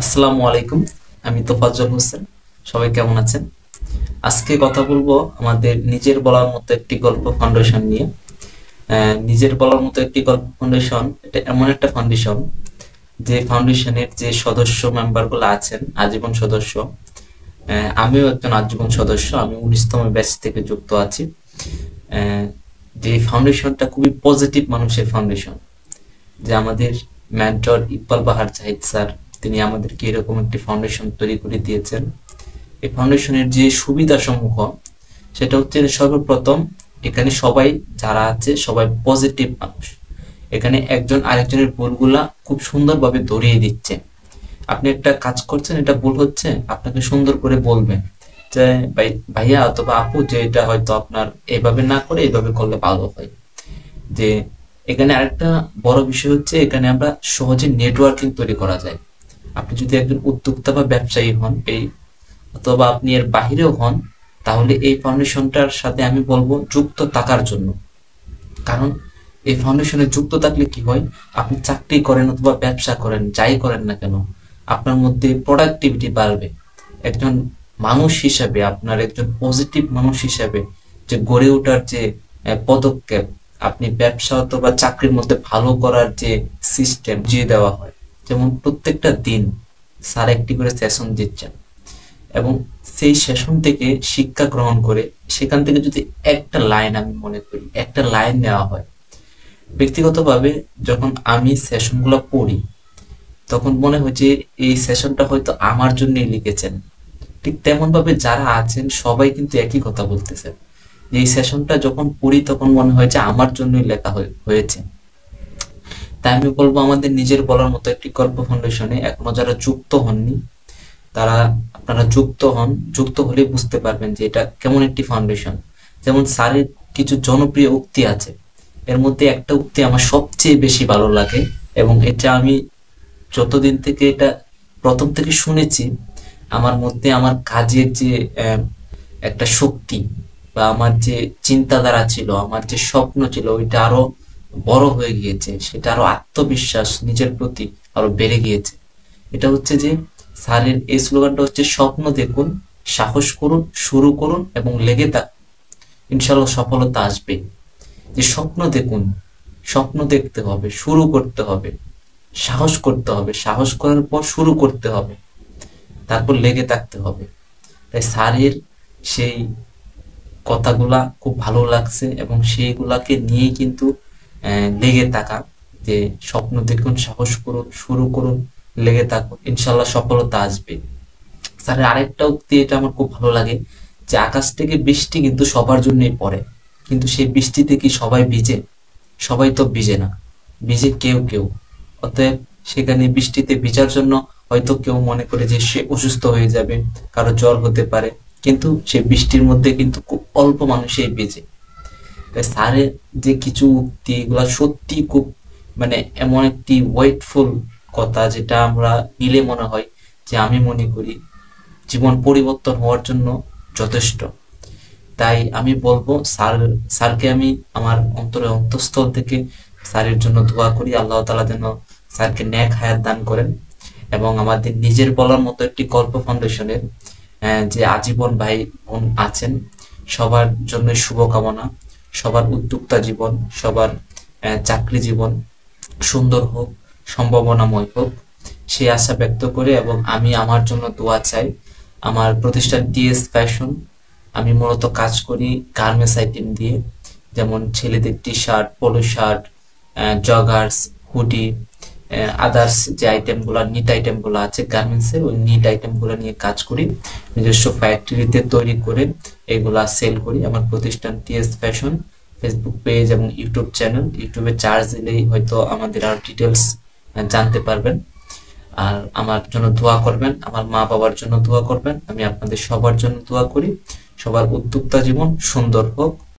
আসসালামু আলাইকুম। আমি তোফাজ্জল হোসেন। সবাই কেমন আছেন? আজকে কথা বলবো আমাদের নিজের বলার মতো একটি গল্প ফাউন্ডেশন নিয়ে। নিজের বলার মতো একটি গল্প ফাউন্ডেশন এটা এমন একটা ফাউন্ডেশন যে ফাউন্ডেশনের যে সদস্য মেম্বার গুলো আছেন আজীবন সদস্য। আমিও একজন আজীবন সদস্য, আমি 19তম ব্যাচ থেকে যুক্ত আছি। আহ, যে ফাউন্ডেশনটা খুবই পজিটিভ মানুষের ফাউন্ডেশন, যে আমাদের মেন্টর ইকবাল বাহার জাহিদ স্যার তিনি আমাদেরকে এরকম একটি ফাউন্ডেশন তৈরি করে দিয়েছেন। এই ফাউন্ডেশনের যে সুবিধা সমূহ সেটা হচ্ছে সর্বপ্রথম এখানে সবাই যারা আছে সবাই পজিটিভ মানুষ। এখানে একজন আরেকজনের ভুলগুলা খুব সুন্দরভাবে ধরিয়ে দিচ্ছে। আপনি একটা কাজ করছেন, এটা ভুল হচ্ছে, আপনাকে সুন্দর করে বলবেন যে ভাইয়া অথবা আপু, যে এটা হয়তো আপনার এইভাবে না করে এইভাবে করলে ভালো হয়। যে এখানে আরেকটা বড় বিষয় হচ্ছে এখানে আমরা সহজে নেটওয়ার্কিং তৈরি করা যায়। আপনি যদি একজন উদ্যোক্তা বা ব্যবসায়ী হন এই, অথবা আপনি এর বাহিরেও হন, তাহলে এই ফাউন্ডেশনটার সাথে আমি বলবো যুক্ত থাকার জন্য। কারণ এই ফাউন্ডেশনে যুক্ত থাকলে কি হয়, আপনি চাকরি করেন অথবা ব্যবসা করেন, যাই করেন না কেন, আপনার মধ্যে প্রোডাক্টিভিটি বাড়বে। একজন মানুষ হিসাবে, আপনার একজন পজিটিভ মানুষ হিসাবে যে গড়ে ওঠার যে পদক্ষেপ, আপনি ব্যবসা অথবা চাকরির মধ্যে ভালো করার যে সিস্টেম বুঝিয়ে দেওয়া হয়। যেমন প্রত্যেকটা দিন স্যার একটি করে সেশন দিচ্ছেন, এবং সেই সেশন থেকে শিক্ষা গ্রহণ করে সেখান থেকে যদি একটা লাইন, আমি মনে করি একটা লাইন নেওয়া হয়, ব্যক্তিগতভাবে যখন আমি সেশনগুলো পড়ি তখন মনে হয় যে এই সেশনটা হয়তো আমার জন্যই লিখেছেন। ঠিক তেমন ভাবে যারা আছেন সবাই কিন্তু একই কথা বলতেছেন, যে এই সেশনটা যখন পড়ি তখন মনে হয় যে আমার জন্যই লেখা হয়েছে। তাই আমি বলবো আমাদের নিজের বলার মতো একটি গল্প ফাউন্ডেশনে এখনো যারা যুক্ত হননি, তারা আপনারা যুক্ত হন। যুক্ত হলে বুঝতে পারবেন যে এটা কেমন একটি ফাউন্ডেশন। যেমন স্যারের কিছু জনপ্রিয় উক্তি আছে, এর মধ্যে একটা উক্তি আমার সবচেয়ে বেশি ভালো লাগে, এবং এটা আমি যতদিন থেকে এটা প্রথম থেকে শুনেছি, আমার মধ্যে আমার কাজের যে একটা শক্তি বা আমার যে চিন্তাধারা ছিল, আমার যে স্বপ্ন ছিল, ওইটা আরো বড় হয়ে গিয়েছে, সেটা আরো আত্মবিশ্বাস নিজের প্রতি আরো বেড়ে গিয়েছে। এটা হচ্ছে যে স্যারের এই স্লোগানটা হচ্ছে, স্বপ্ন দেখুন, সাহস করুন, শুরু করুন এবং লেগে থাকুন, ইনশাল্লাহ সফলতা আসবে। যে স্বপ্ন দেখুন, স্বপ্ন দেখতে হবে, শুরু করতে হবে, সাহস করতে হবে, সাহস করার পর শুরু করতে হবে, তারপর লেগে থাকতে হবে। তাই স্যারের সেই কথাগুলা খুব ভালো লাগছে, এবং সেইগুলাকে নিয়েই কিন্তু লেগে থাকা। যে স্বপ্ন দেখুন, সাহস করুন, শুরু করুন, লেগে থাকুন, ইনশাল্লাহ সফলতা আসবে। স্যারের আরেকটা উক্তি, এটা আমার খুব ভালো লাগে, যে আকাশ থেকে বৃষ্টি কিন্তু সবার জন্যই পড়ে, কিন্তু সেই বৃষ্টিতে কি সবাই ভিজে? সবাই তো ভিজে না, ভিজে কেউ কেউ। অতএব সেখানে বৃষ্টিতে ভিজার জন্য হয়তো কেউ মনে করে যে সে অসুস্থ হয়ে যাবে, কারো জ্বর হতে পারে, কিন্তু সে বৃষ্টির মধ্যে কিন্তু খুব অল্প মানুষই ভিজে। তাই স্যারের যে কিছু উক্তি, এগুলা সত্যি খুব, মানে এমন একটি ওয়েটফুল কথা, যেটা আমরা নিলে মনে হয় যে আমি মনে করি জীবন পরিবর্তন হওয়ার জন্য যথেষ্ট। তাই আমি বলবো স্যারকে আমি আমার অন্তরে অন্তঃস্থল থেকে স্যারের জন্য দোয়া করি, আল্লাহ তাআলা যেন স্যারকে নেক হায়াত দান করেন। এবং আমাদের নিজের বলার মতো একটি গল্প ফাউন্ডেশনের যে আজীবন ভাই বোন আছেন, সবার জন্য শুভকামনা। সবার উদ্যোক্তা জীবন, সবার চাকরি জীবন সুন্দর হোক, সম্ভাবনাময় হোক, সেই আশা ব্যক্ত করে, এবং আমি আমার জন্য দোয়া চাই। আমার প্রতিষ্ঠান টিএস ফ্যাশন, আমি মূলত কাজ করি গার্মেন্টস আইটেম দিয়ে, যেমন ছেলেদের T shirt, polo shirt, joggers, hoodie, others যে আইটেমগুলো, নিট আইটেমগুলো আছে গার্মেন্টসের, ওই নিট আইটেমগুলো নিয়ে কাজ করি। নিজস্ব ফ্যাক্টরিতে তৈরি করে এগুলা সেল করি। আমার প্রতিষ্ঠান টিএস ফ্যাশন, ফেসবুক পেজ এবং ইউটিউব চ্যানেল। ইউটিউবে চার্জ দিলেই হয়তো আমাদের আর ডিটেলস জানতে পারবেন। আর আমার জন্য দোয়া করবেন, আমার মা বাবার জন্য দোয়া করবেন। আমি আপনাদের সবার জন্য দোয়া করি, সবার উদ্যোক্তা জীবন সুন্দর হোক।